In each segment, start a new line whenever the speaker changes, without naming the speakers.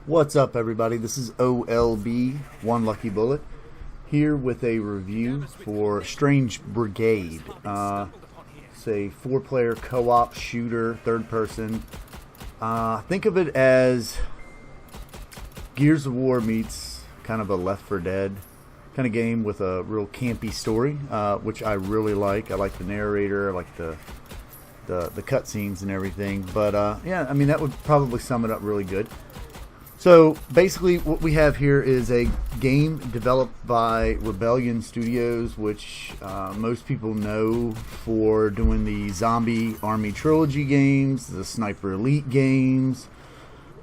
What's up, everybody? This is OLB, One Lucky Bullet, here with a review for Strange Brigade. It's a 4-player co-op shooter, third person. Think of it as Gears of War meets kind of a Left 4 Dead kind of game with a real campy story, which I really like. I like the narrator, I like the cutscenes and everything. But yeah, I mean, that would probably sum it up really good. So basically what we have here is a game developed by Rebellion Studios, which most people know for doing the Zombie Army Trilogy games, the Sniper Elite games.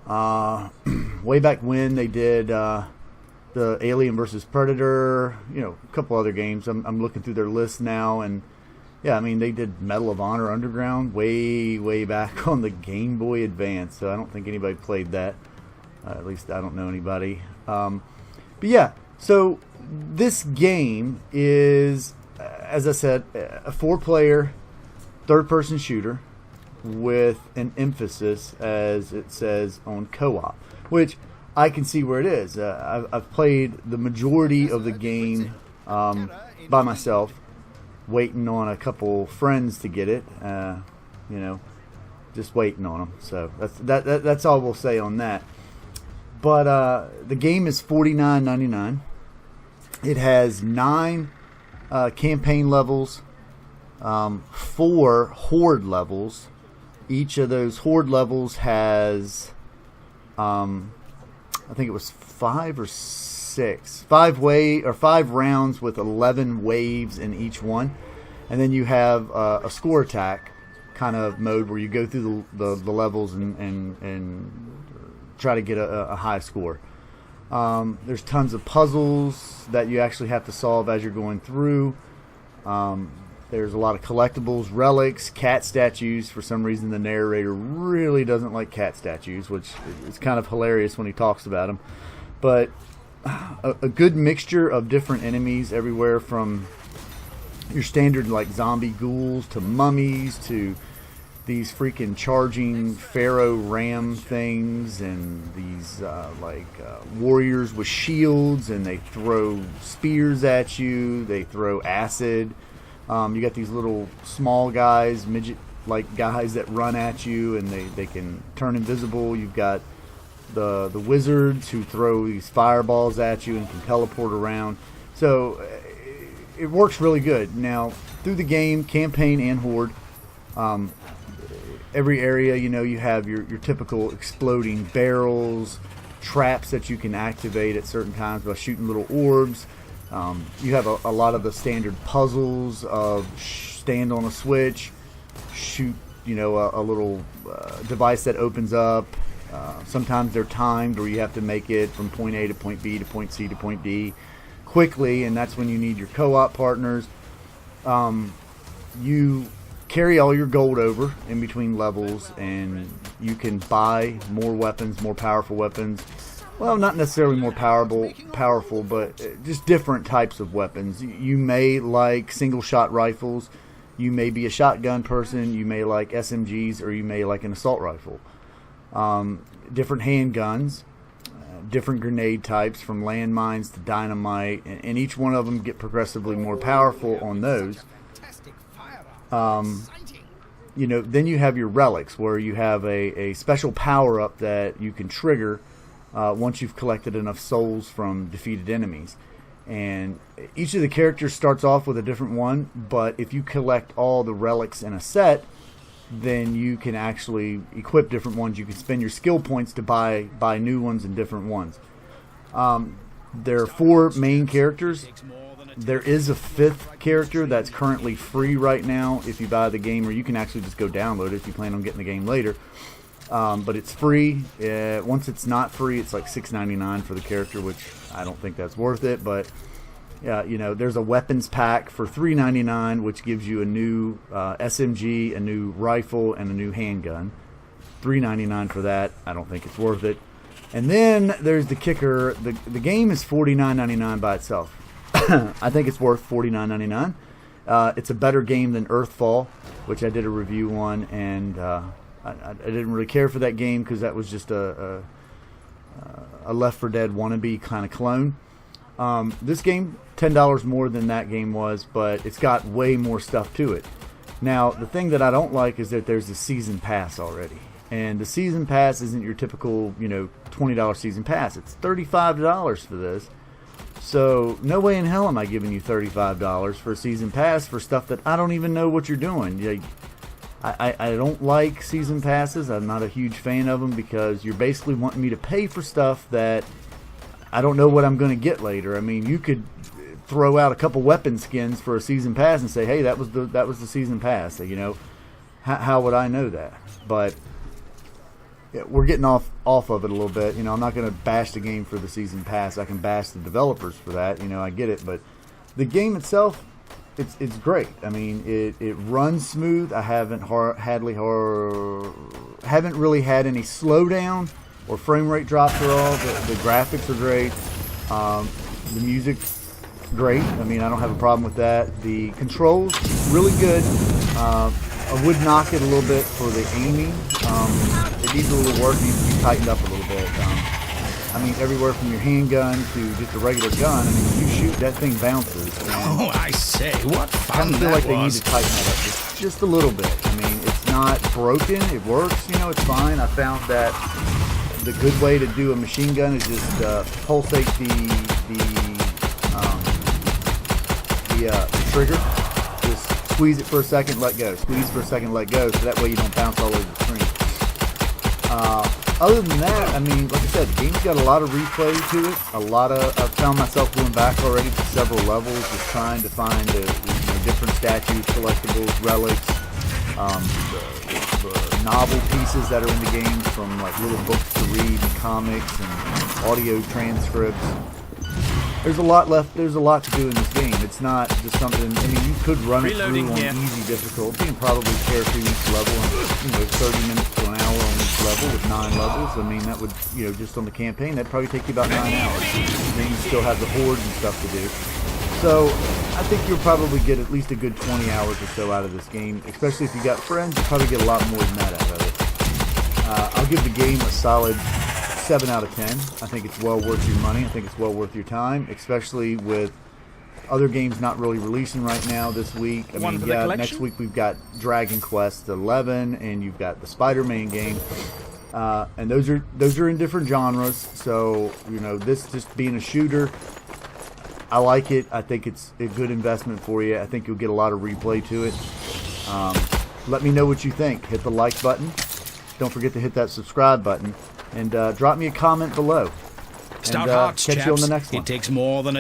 Way back when they did the Alien vs. Predator, you know, a couple other games. I'm looking through their list now, and yeah, I mean, they did Medal of Honor Underground way back on the Game Boy Advance, so I don't think anybody played that. At least I don't know anybody. But yeah, so this game is, as I said, a 4-player, third-person shooter with an emphasis, as it says, on co-op, which I can see where it is. I've played the majority of the game by myself, waiting on a couple friends to get it. You know, just waiting on them. So that's all we'll say on that. But the game is $49.99. It has 9 campaign levels, 4 horde levels. Each of those horde levels has, I think it was 5 or 6, 5 rounds with 11 waves in each one, and then you have a score attack kind of mode where you go through the levels and try to get a high score. There's tons of puzzles that you actually have to solve as you're going through. There's a lot of collectibles, relics, cat statues. For some reason the narrator really doesn't like cat statues, which is kind of hilarious when he talks about them. But a good mixture of different enemies everywhere, from your standard like zombie ghouls to mummies to these freaking charging pharaoh ram things, and these warriors with shields, and they throw spears at you, they throw acid. You got these little small guys, midget like guys, that run at you, and they can turn invisible. You've got the wizards who throw these fireballs at you and can teleport around. So it works really good. Now, through the game, campaign and horde, every area, you know, you have your typical exploding barrels, traps that you can activate at certain times by shooting little orbs. You have a lot of the standard puzzles of stand on a switch, shoot, you know, a little device that opens up. Sometimes they're timed, or you have to make it from point A to point B to point C to point D quickly, and that's when you need your co-op partners. You carry all your gold over in between levels, and you can buy more weapons, more powerful weapons. Well, not necessarily more powerful, but just different types of weapons. You may like single shot rifles, you may be a shotgun person, you may like SMGs, or you may like an assault rifle. Different handguns, different grenade types, from landmines to dynamite, and each one of them get progressively more powerful on those. You know, then you have your relics, where you have a special power-up that you can trigger once you've collected enough souls from defeated enemies. And each of the characters starts off with a different one, but if you collect all the relics in a set, then you can actually equip different ones. You can spend your skill points to buy new ones and different ones. There are 4 main characters. There is a 5th character that's currently free right now if you buy the game, or you can actually just go download it if you plan on getting the game later. But it's free. Once it's not free, it's like $6.99 for the character, which I don't think that's worth it. But you know, there's a weapons pack for $3.99, which gives you a new SMG, a new rifle, and a new handgun. $3.99 for that. I don't think it's worth it. And then there's the kicker. The game is $49.99 by itself. I think it's worth $49.99. It's a better game than Earthfall, which I did a review on, and I didn't really care for that game because that was just a a Left 4 Dead wannabe kind of clone. This game, $10 more than that game was, but it's got way more stuff to it. Now, the thing that I don't like is that there's a season pass already. And the season pass isn't your typical, $20 season pass. It's $35 for this. So, no way in hell am I giving you $35 for a season pass for stuff that I don't even know what you're doing. I don't like season passes. I'm not a huge fan of them because you're basically wanting me to pay for stuff that I don't know what I'm going to get later. I mean, you could throw out a couple weapon skins for a season pass and say, "Hey, that was the season pass." How would I know that? But yeah, we're getting off of it a little bit. I'm not going to bash the game for the season pass. I can bash the developers for that. I get it, but the game itself, it's great. I mean, it runs smooth. I haven't really had any slowdown or frame rate drops at all. The graphics are great. The music's great. I mean, I don't have a problem with that. The controls, really good. I would knock it a little bit for the aiming. It needs a little work. It needs to be tightened up a little bit. I mean, everywhere from your handgun to just a regular gun. I mean, when you shoot, that thing bounces.
Oh, I say, what fun
I feel like they need to tighten that up just a little bit. I mean, it's not broken. It works. It's fine. I found that the good way to do a machine gun is just pulsate the trigger. Just squeeze it for a second, let go. Squeeze for a second, let go. So that way you don't bounce all over the screen. Other than that, I mean, like I said, the game's got a lot of replay to it. I've found myself going back already to several levels, just trying to find the different statues, collectibles, relics, the novel pieces that are in the game, from like little books to read and comics and audio transcripts. There's a lot left. There's a lot to do in this game. It's not just something. I mean, you could run it through on easy difficulty and probably tear through each level in 30 minutes to an hour on each level with 9 levels. I mean, that would just on the campaign that'd probably take you about 9 hours. Then you still have the horde and stuff to do. So I think you'll probably get at least a good 20 hours or so out of this game. Especially if you got friends, you'll probably get a lot more than that out of it. I'll give the game a solid 7 out of 10. I think it's well worth your money. I think it's well worth your time, especially with other games not really releasing right now this week. I mean, yeah, next week we've got Dragon Quest 11, and you've got the Spider-Man game, and those are in different genres. So this just being a shooter, I like it. I think it's a good investment for you. I think you'll get a lot of replay to it. Let me know what you think. Hit the like button. Don't forget to hit that subscribe button. And drop me a comment below.
Stout
and
hearts,
catch
chaps.
you on the next one.
It takes more than a